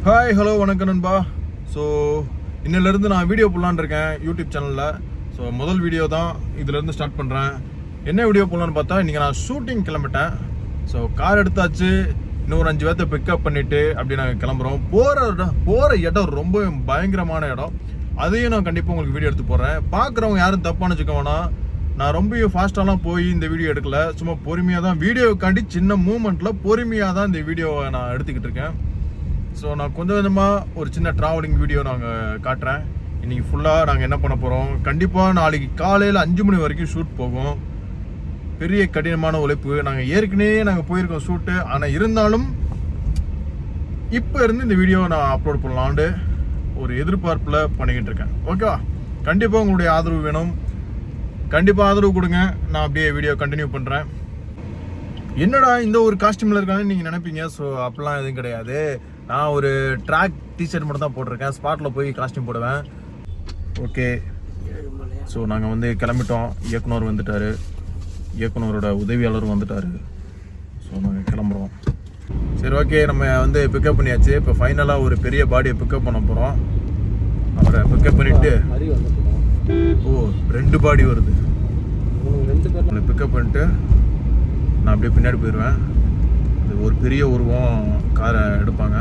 Hi hello வணக்கம் நண்பா. So இன்னிலேருந்து நான் வீடியோ போடலான்னு இருக்கேன் யூடியூப் சேனலில். ஸோ முதல் வீடியோ தான் இதிலேருந்து ஸ்டார்ட் பண்ணுறேன். என்ன வீடியோ போடலான்னு பார்த்தா இன்றைக்கி நான் ஷூட்டிங் கிளம்பிட்டேன். ஸோ கார் எடுத்தாச்சு, இன்னொரு 5 பேர்த்த பிக்கப் பண்ணிவிட்டு அப்படி நாங்கள் கிளம்புறோம். போகிற இடம் ரொம்ப பயங்கரமான இடம். அதையும் நான் கண்டிப்பாக உங்களுக்கு வீடியோ எடுத்து போடுறேன். பார்க்குறவங்க யாரும் தப்பான வச்சுக்க வேணாம். நான் ரொம்ப ஃபாஸ்ட்டாலாம் போய் இந்த வீடியோ எடுக்கல, சும்மா பொறுமையாக தான் வீடியோக்காண்டி சின்ன மூமெண்ட்டில் பொறுமையாக தான் இந்த வீடியோவை நான் எடுத்துக்கிட்டு இருக்கேன். ஸோ நான் கொஞ்சம் கொஞ்சமாக ஒரு சின்ன ட்ராவலிங் வீடியோ நாங்கள் காட்டுறேன். இன்றைக்கி ஃபுல்லாக நாங்கள் என்ன பண்ண போகிறோம், கண்டிப்பாக நாளைக்கு காலையில் 5 மணி வரைக்கும் ஷூட் போகும். பெரிய கடினமான உழைப்பு. நாங்கள் போயிருக்கோம் ஷூட்டு. ஆனால் இருந்தாலும் இப்போ இருந்து இந்த வீடியோவை நான் அப்லோட் பண்ணலான்னு ஒரு எதிர்பார்ப்பில் பண்ணிக்கிட்டு இருக்கேன். ஓகேவா? கண்டிப்பாக உங்களுடைய ஆதரவு வேணும். கண்டிப்பாக ஆதரவு கொடுங்க. நான் அப்படியே வீடியோ கண்டினியூ பண்ணுறேன். என்னடா இந்த ஒரு காஸ்டியூமில் இருக்காங்கன்னு நீங்கள் நினைப்பீங்க. ஸோ அப்படிலாம் எதுவும் கிடையாது. நான் ஒரு ட்ராக் டிஷர்ட் மட்டும் தான் போட்டிருக்கேன். ஸ்பாட்டில் போய் காஸ்டியூம் போடுவேன். ஓகே, ஸோ நாங்கள் கிளம்பிட்டோம். இயக்குனர் வந்துட்டார், இயக்குனரோட உதவியாளரும் வந்துட்டார். ஸோ நாங்கள் கிளம்புறோம். சரி, ஓகே, நம்ம பிக்கப் பண்ணியாச்சு. இப்போ ஃபைனலாக ஒரு பெரிய பாடியை பிக்கப் பண்ண போகிறோம். அவரை பிக்கப் பண்ணிவிட்டு 2 பாடி வருது. பிக்கப் பண்ணிட்டு நான் அப்படியே பின்னாடி போயிடுவேன். ஒரு பெரிய உருவம் காரை எடுப்பாங்க.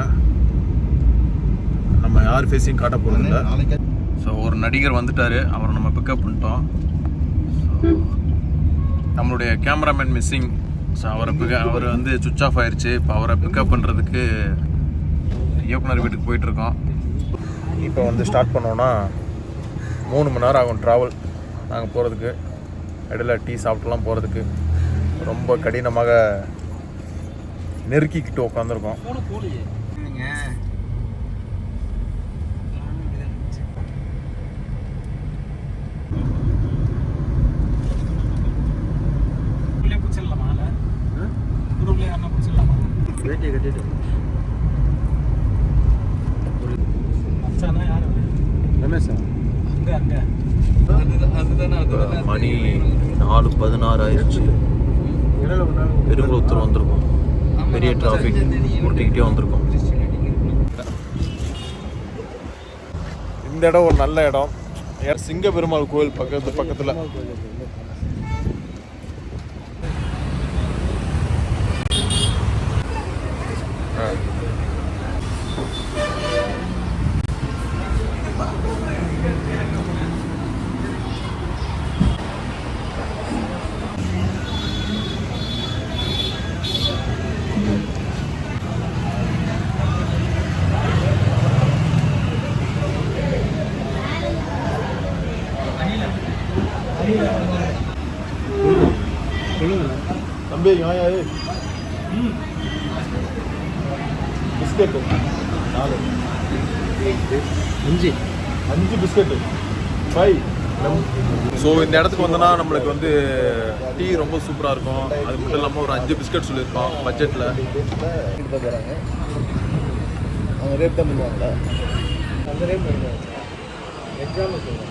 நம்ம யார் ஃபேஸையும் காட்ட போகிறதில்ல. ஸோ ஒரு நடிகர் வந்துட்டார், அவரை நம்ம பிக்கப் பண்ணிட்டோம். நம்மளுடைய கேமராமேன் மிஸ்ஸிங். ஸோ அவர் சுவிட்ச் ஆஃப் ஆயிடுச்சு. இப்போ அவரை பிக்கப் பண்ணுறதுக்கு இயக்குனர் வீட்டுக்கு போயிட்டுருக்கோம். இப்போ ஸ்டார்ட் பண்ணோன்னா 3 மணி நேரம் ஆகும் ட்ராவல் நாங்கள் போகிறதுக்கு. இடையில டீ சாப்பிட்டுலாம் போகிறதுக்கு ரொம்ப கடினமாக நெருக்கிக்கிட்டு உட்காந்துருக்கோம். மணி 4:16 ஆயிடுச்சு. பெருங்குளத்தூர் வந்திருக்கோம். பெரிய டிராஃபிக் முட்டிக்கிட்டே வந்திருக்கோம். இந்த இடம் ஒரு நல்ல இடம். சிங்க பெருமாள் கோயில் பக்கத்தில். தம்பி பிஸ்கெட்டு 4 5 பிஸ்கெட்டு 5. ஸோ இந்த இடத்துக்கு வந்தோன்னா நம்மளுக்கு டீ ரொம்ப சூப்பராக இருக்கும். அது மட்டும் இல்லாமல் ஒரு 5 பிஸ்கெட் சொல்லியிருக்கோம் பட்ஜெட்டில். அவங்க ரேட் தான் பண்ணுவாங்களா? அந்த ரேட் பண்ணுவாங்க. எக்ஸாம்பிள் சொல்லுவாங்க.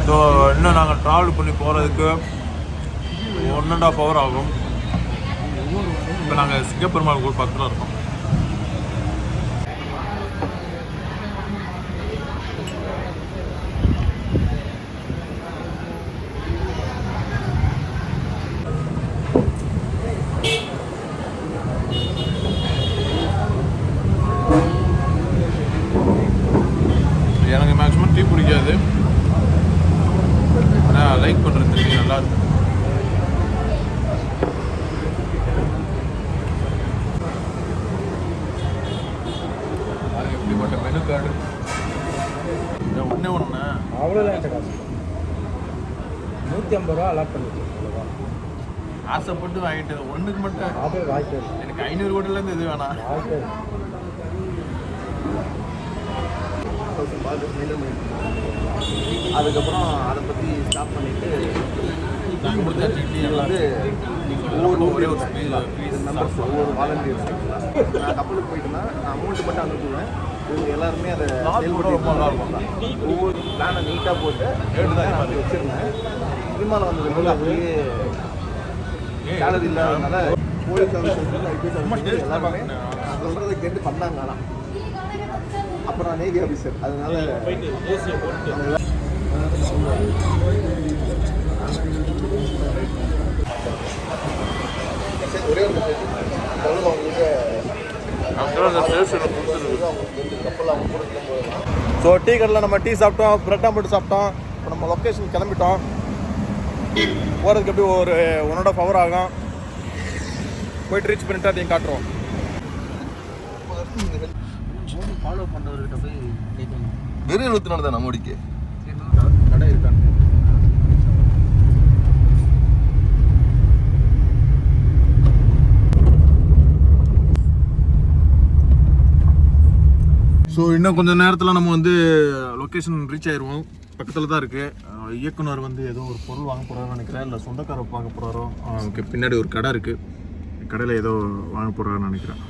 ஸோ இன்னும் நாங்கள் ட்ராவல் பண்ணி போகிறதுக்கு 1.5 hour ஆகும். இப்போ நாங்கள் சிங்கப்பெருமாள் கோயில் பக்கத்தில் இருக்கோம். எனக்கு மேக்ஸிமம் டீ பிடிக்காது, ஆனால் லைக் பண்ணுறது நல்லா இருக்கும். எப்படிப்பட்ட மெனு கார்டு ஒன்று அவ்வளோதான். காசு 150 ரூபா அலாட் பண்ணிச்சு. ஆசைப்பட்டு வாங்கிட்டு ஒன்றுக்கு மட்டும் வாங்கிட்டு எனக்கு 500 கோடிலேருந்து இது வேணாம். அதுக்கப்புறம் அதை பற்றி ஸ்டாப் பண்ணிவிட்டு டீ முடிச்சாச்சு. டீ ஒரே ஒரு நம்பர்ஸ் ஒவ்வொரு வாலண்டியர்ஸ். நான் கப்பலுக்கு போயிட்டுனா நான் அமௌண்ட் மட்டும் அனுப்புவேன். இவங்க எல்லாருமே அதை ரொம்ப நல்லா இருக்கும். ஒவ்வொரு பிளானை நீட்டாக போட்டு நான் வச்சுருந்தேன். சினிமாவில் வந்ததுனால அப்படியே சேலரி இல்லாததுனால போலீஸ் ஆஃபீஸர்ஸ் ஐபிஎஸ் எல்லாருமே நான் சொல்கிறத கேட்டு பண்ணாங்க. ஆனால் அப்புறம் நான் நேவி ஆஃபீஸர், அதனால ஒரே ஒரு அவங்களுக்கு கப்பல் அவங்க கூட கிளம்புவோம். ஸோ டீ கடையில் நம்ம டீ சாப்பிட்டோம், பிரெட் ஆம்லெட் சாப்பிட்டோம். இப்போ நம்ம லொக்கேஷன் கிளம்பிட்டோம். போகிறதுக்கு எப்படி ஒரு 1.5 hour ஆகும். போயிட்டு ரீச் பண்ணிட்டு அதையும் காட்டுறோம். ஃபாலோ பண்ணுறவர்கிட்ட போய் கேட்கணும். வெறும் 24 தான் நம்மோடிக்கு கடை இருக்கான்னு. ஸோ இன்னும் கொஞ்சம் நேரத்தில் நம்ம வந்து லொக்கேஷன் ரீச் ஆயிடுவோம். பக்கத்தில் தான் இருக்குது. இயக்குனர் வந்து ஏதோ ஒரு பொருள் வாங்க போகிறாருன்னு நினைக்கிறேன், இல்லை சொந்தக்காரர் பார்க்க போகிறாரோ. ஓகே, பின்னாடி ஒரு கடை இருக்குது, கடையில் ஏதோ வாங்க போகிறாருன்னு நினைக்கிறேன்.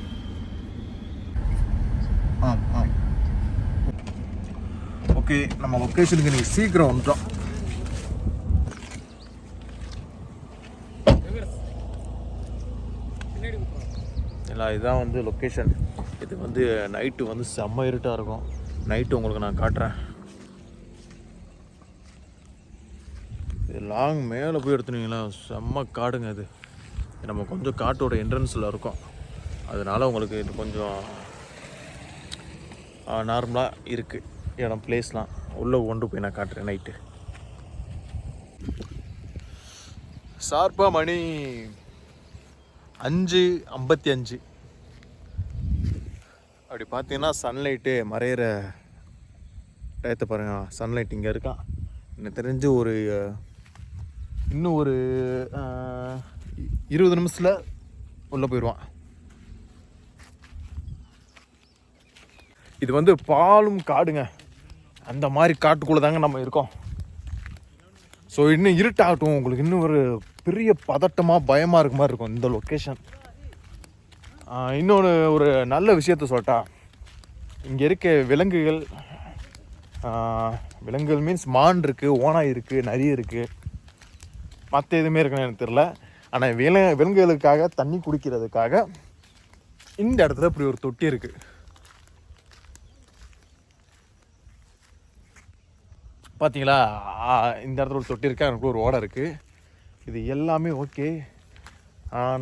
ஓகே, நம்ம லொக்கேஷனுக்கு நீங்கள் சீக்கிரம் வந்துட்டோம். இல்லை, இதுதான் வந்து லொக்கேஷன். இது வந்து நைட்டு வந்து செம்ம இருட்டாக இருக்கும். நைட்டு உங்களுக்கு நான் காட்டுறேன். இது லாங் மேலே போய் எடுத்துனீங்களா, செம்ம காடுங்க. இது நம்ம கொஞ்சம் காட்டோட என்ட்ரன்ஸில் இருக்கோம், அதனால் உங்களுக்கு இது கொஞ்சம் நார்மலாக இருக்குது இடம், பிளேஸ்லாம். உள்ளே கொண்டு போய் நான் காட்டுறேன். நைட்டு ஷார்ப்பாக மணி 5:55. அப்படி பார்த்தீங்கன்னா சன்லைட்டு மறையிற டயத்தை பாருங்கள். சன்லைட் இங்கே இருக்கான். எனக்கு தெரிஞ்சு இன்னும் ஒரு 20 நிமிஷத்தில் உள்ளே போயிடுவான். இது வந்து பாலும் காடுங்க, அந்த மாதிரி காட்டுக்குள்ளே தாங்க நம்ம இருக்கோம். ஸோ இன்னும் இருட்டாகட்டும், உங்களுக்கு இன்னும் ஒரு பெரிய பதட்டமாக பயமாக இருக்க மாதிரி இருக்கும் இந்த லொக்கேஷன். இன்னொன்று ஒரு நல்ல விஷயத்த சொல்லட்டா, இங்கே இருக்க விலங்குகள் மீன்ஸ் மான் இருக்குது, ஓனாய் இருக்குது, நரி இருக்குது, மற்ற எதுவுமே இருக்குன்னு எனக்கு தெரியல. ஆனால் விலங்குகளுக்காக தண்ணி குடிக்கிறதுக்காக இந்த இடத்துல இப்படி ஒரு தொட்டி இருக்குது. பார்த்தீங்களா, இந்த இடத்துல ஒரு தொட்டி இருக்குது, எனக்கு ஒரு ஓடை இருக்குது. இது எல்லாமே ஓகே.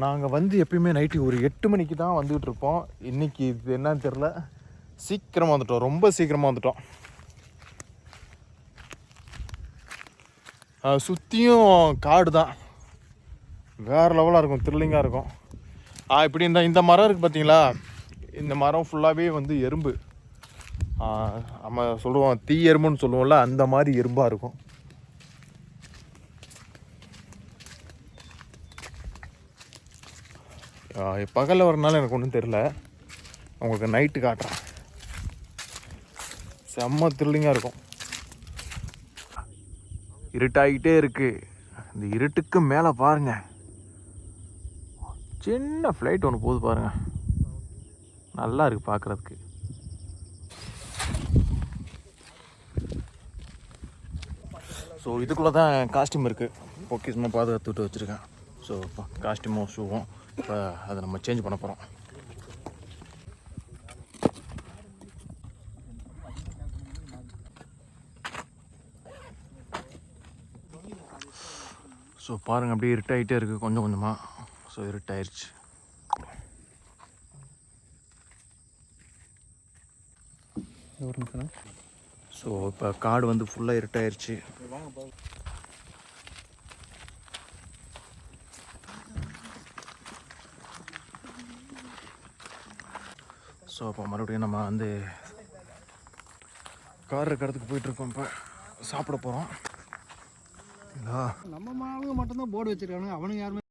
நாங்கள் வந்து எப்பயுமே நைட்டு ஒரு 8 மணிக்கு தான் வந்துக்கிட்டு இருப்போம். இன்றைக்கி இது என்னன்னு தெரில, சீக்கிரமாக வந்துட்டோம், ரொம்ப சீக்கிரமாக வந்துட்டோம். சுற்றியும் காடு தான், வேறு லெவலாக இருக்கும், த்ரில்லிங்காக இருக்கும். இப்படி இந்த மரம் இருக்குது பார்த்தீங்களா, இந்த மரம் ஃபுல்லாகவே வந்து எறும்பு. நம்ம சொல்லுவோம் தீ எறும்புன்னு சொல்லுவோம்ல, அந்த மாதிரி எறும்பாக இருக்கும். பகலில் வரனால எனக்கு ஒன்றும் தெரில, உங்களுக்கு நைட்டு காட்டுறேன். செம்ம த்ரில்லிங்காக இருக்கும். இருட்டாகிட்டே இருக்குது. இந்த இருட்டுக்கு மேலே பாருங்கள், சின்ன ஃப்ளைட் ஒன்று போகுது பாருங்கள், நல்லா இருக்குது பார்க்குறதுக்கு. ஸோ இதுக்குள்ளே தான் காஸ்டியூம் இருக்குது, பொக்கிஷமாக பாதுகாத்துட்டு வச்சுருக்கேன். ஸோ காஸ்டியூமும் ஷூவும் இப்போ அதை நம்ம சேஞ்ச் பண்ண போகிறோம். ஸோ பாருங்கள், அப்படியே இருட்டாகிட்டே இருக்குது கொஞ்சம் கொஞ்சமாக. ஸோ இருட்டாயிருச்சு. ஸோ இப்போ காடு வந்து ஃபுல்லாக இருட்டாயிருச்சு. ஸோ அப்போ மறுபடியும் நம்ம வந்து கார் இருக்கிற இடத்துக்கு போயிட்டுருக்கோம். இப்போ சாப்பிட போகிறோம். நம்ம மாளுங்க மட்டும்தான் போர்டு வச்சிருக்கானுங்க, அவனுங்க யாருமே